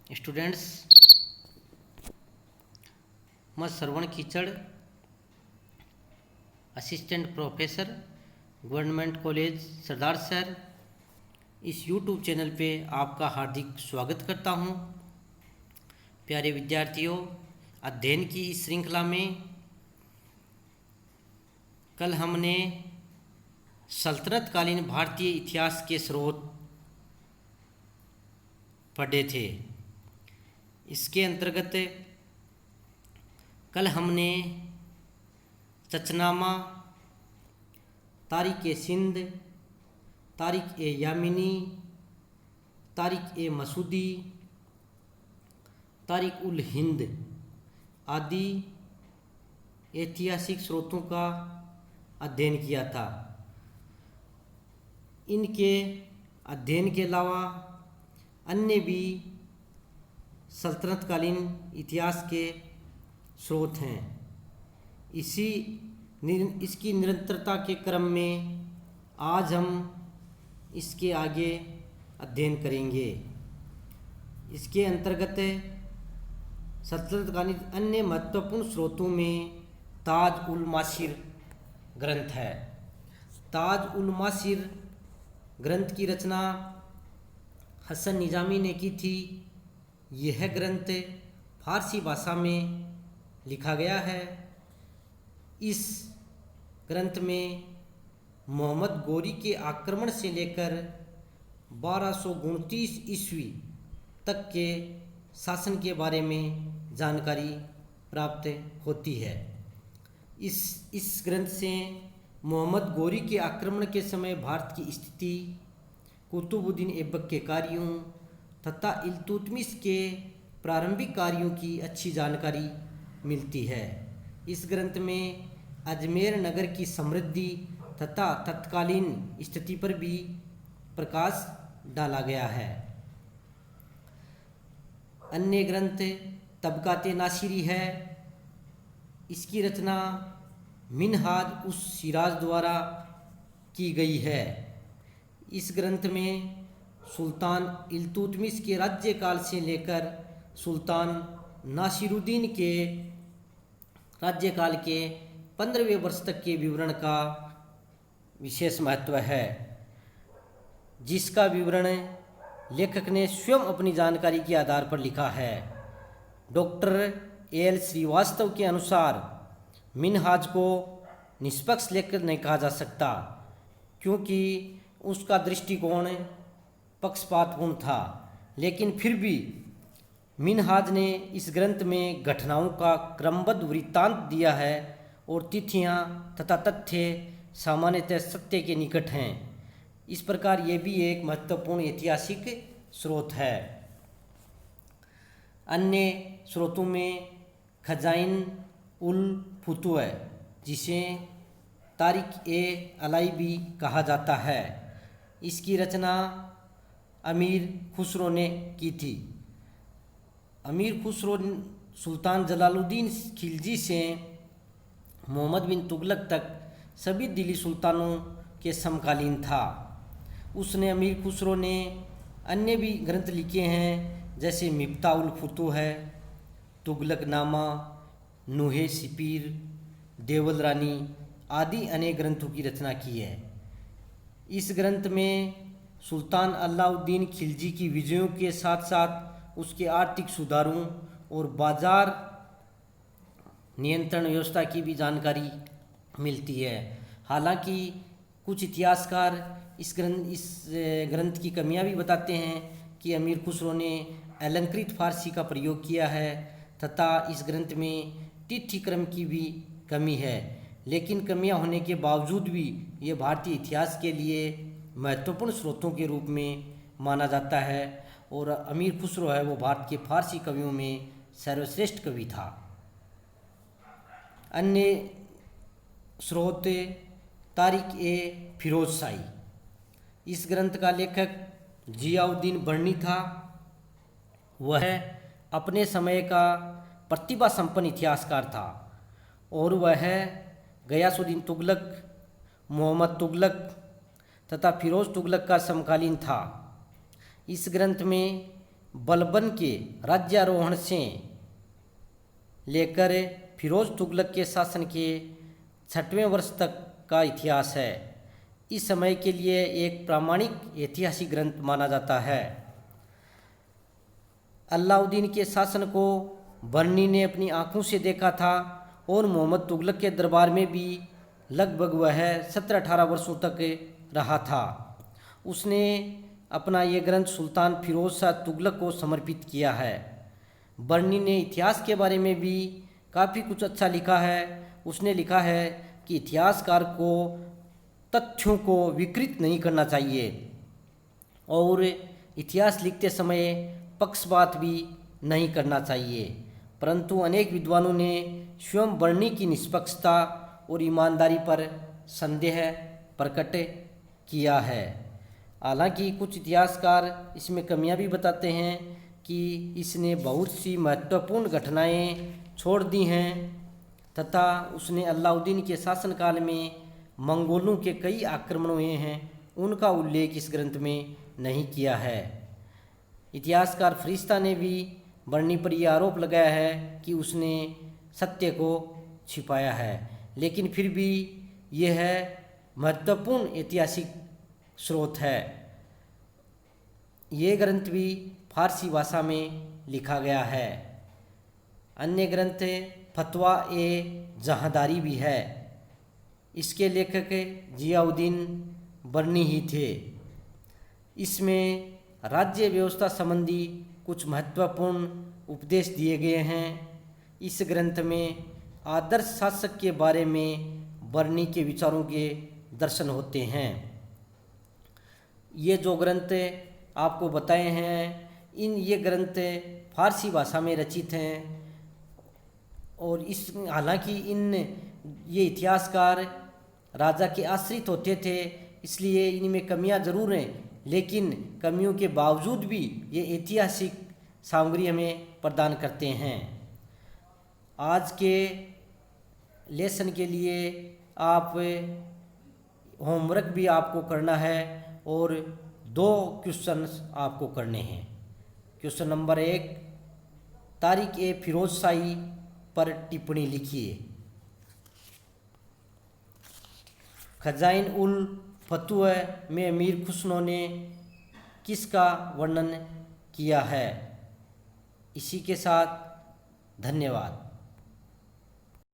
Students, मैं श्रवण कीचड़, assistant professor, government college सरदार sir, इस यूट्यूब चैनल पे आपका हार्दिक स्वागत करता हूँ। प्यारे विद्यार्थियों, अध्ययन की इस श्रृंखला में कल हमने सल्तनत कालीन भारतीय इतिहास के स्रोत पढ़े थे। इसके अंतर्गत कल हमने चचनामा, तारिक ए सिंध, तारिक ए यामिनी, तारिक ए मसूदी, तारिक उल हिंद आदि ऐतिहासिक स्रोतों का अध्ययन किया था। इनके अध्ययन के अलावा अन्य भी सल्तनतकालीन इतिहास के स्रोत हैं। इसकी निरंतरता के क्रम में आज हम इसके आगे अध्ययन करेंगे। इसके अंतर्गत सल्तनतकालीन अन्य महत्वपूर्ण स्रोतों में ताज उल मासिर ग्रंथ है। ताज उल मासिर ग्रंथ की रचना हसन निजामी ने की थी। यह ग्रंथ फारसी भाषा में लिखा गया है। इस ग्रंथ में मोहम्मद गौरी के आक्रमण से लेकर 1229 ईस्वी तक के शासन के बारे में जानकारी प्राप्त होती है। इस ग्रंथ से मोहम्मद गौरी के आक्रमण के समय भारत की स्थिति, कुतुबुद्दीन ऐबक के कार्यों तथा इल्तुतमिश के प्रारंभिक कार्यों की अच्छी जानकारी मिलती है। इस ग्रंथ में अजमेर नगर की समृद्धि तथा तत्कालीन स्थिति पर भी प्रकाश डाला गया है। अन्य ग्रंथ तबकाते नासिरी है। इसकी रचना मिनहाज उस सिराज द्वारा की गई है। इस ग्रंथ में सुल्तान इल्तुतमिश के राज्यकाल से लेकर सुल्तान नासिरुद्दीन के राज्यकाल के 15वें वर्ष तक के विवरण का विशेष महत्व है, जिसका विवरण लेखक ने स्वयं अपनी जानकारी के आधार पर लिखा है। डॉक्टर एल श्रीवास्तव के अनुसार मिनहाज को निष्पक्ष लेखक नहीं कहा जा सकता, क्योंकि उसका दृष्टिकोण पक्षपातपूर्ण था। लेकिन फिर भी मिनहाज ने इस ग्रंथ में घटनाओं का क्रमबद्ध वृत्तांत दिया है और तिथियां तथा तथ्य सामान्यतः सत्य के निकट हैं। इस प्रकार ये भी एक महत्वपूर्ण ऐतिहासिक स्रोत है। अन्य स्रोतों में खजाइन उल फुतुह, जिसे तारिक ए अलाई भी कहा जाता है, इसकी रचना अमीर खुसरो ने की थी। अमीर खुसरो सुल्तान जलालुद्दीन खिलजी से मोहम्मद बिन तुगलक तक सभी दिल्ली सुल्तानों के समकालीन था। उसने अमीर खुसरो ने अन्य भी ग्रंथ लिखे हैं, जैसे मिफ्ता उल फुतुह है, तुगलक नामा, नुहे सिपीर, देवल रानी आदि अनेक ग्रंथों की रचना की है। इस ग्रंथ में सुल्तान अलाउद्दीन खिलजी की विजयों के साथ साथ उसके आर्थिक सुधारों और बाजार नियंत्रण व्यवस्था की भी जानकारी मिलती है। हालांकि कुछ इतिहासकार इस ग्रंथ की कमियां भी बताते हैं कि अमीर खुसरो ने अलंकृत फारसी का प्रयोग किया है तथा इस ग्रंथ में तिथि क्रम की भी कमी है। लेकिन कमियां होने के बावजूद भी ये भारतीय इतिहास के लिए महत्वपूर्ण स्रोतों के रूप में माना जाता है और अमीर खुसरो है वो भारत के फारसी कवियों में सर्वश्रेष्ठ कवि था। अन्य स्रोत तारिक ए फिरोज शाही। इस ग्रंथ का लेखक जियाउद्दीन बर्नी था। वह अपने समय का प्रतिभा संपन्न इतिहासकार था और वह गयासुद्दीन तुगलक, मोहम्मद तुगलक तथा फिरोज तुगलक का समकालीन था। इस ग्रंथ में बलबन के राज्यारोहण से लेकर फिरोज तुगलक के शासन के 6वें वर्ष तक का इतिहास है। इस समय के लिए एक प्रामाणिक ऐतिहासिक ग्रंथ माना जाता है। अलाउद्दीन के शासन को बर्नी ने अपनी आंखों से देखा था और मोहम्मद तुगलक के दरबार में भी लगभग वह 17-18 वर्षों तक रहा था। उसने अपना ये ग्रंथ सुल्तान फिरोज शाह तुगलक को समर्पित किया है। बर्नी ने इतिहास के बारे में भी काफ़ी कुछ अच्छा लिखा है। उसने लिखा है कि इतिहासकार को तथ्यों को विकृत नहीं करना चाहिए और इतिहास लिखते समय पक्षपात भी नहीं करना चाहिए, परंतु अनेक विद्वानों ने स्वयं बर्नी की निष्पक्षता और ईमानदारी पर संदेह प्रकट किया है। हालांकि कुछ इतिहासकार इसमें कमियां भी बताते हैं कि इसने बहुत सी महत्वपूर्ण घटनाएं छोड़ दी हैं तथा उसने अलाउद्दीन के शासनकाल में मंगोलों के कई आक्रमण हुए हैं, उनका उल्लेख इस ग्रंथ में नहीं किया है। इतिहासकार फरिश्ता ने भी बर्नी पर यह आरोप लगाया है कि उसने सत्य को छिपाया है, लेकिन फिर भी यह महत्वपूर्ण ऐतिहासिक स्रोत है। ये ग्रंथ भी फारसी भाषा में लिखा गया है। अन्य ग्रंथ फतवा ए जहांदारी भी है। इसके लेखक जियाउद्दीन बर्नी ही थे। इसमें राज्य व्यवस्था संबंधी कुछ महत्वपूर्ण उपदेश दिए गए हैं। इस ग्रंथ में आदर्श शासक के बारे में बर्नी के विचारों के दर्शन होते हैं। ये जो ग्रंथ आपको बताए हैं, ये ग्रंथ फारसी भाषा में रचित हैं और हालांकि ये इतिहासकार राजा के आश्रित होते थे, इसलिए इनमें कमियां ज़रूर हैं, लेकिन कमियों के बावजूद भी ये ऐतिहासिक सामग्री हमें प्रदान करते हैं। आज के लेसन के लिए आप होमवर्क भी आपको करना है और 2 क्वेश्चंस आपको करने हैं। क्वेश्चन नंबर 1, तारिक ए फिरोज शाही पर टिप्पणी लिखिए। खजाइन उल फतूह में अमीर खुसरो ने किसका वर्णन किया है? इसी के साथ धन्यवाद।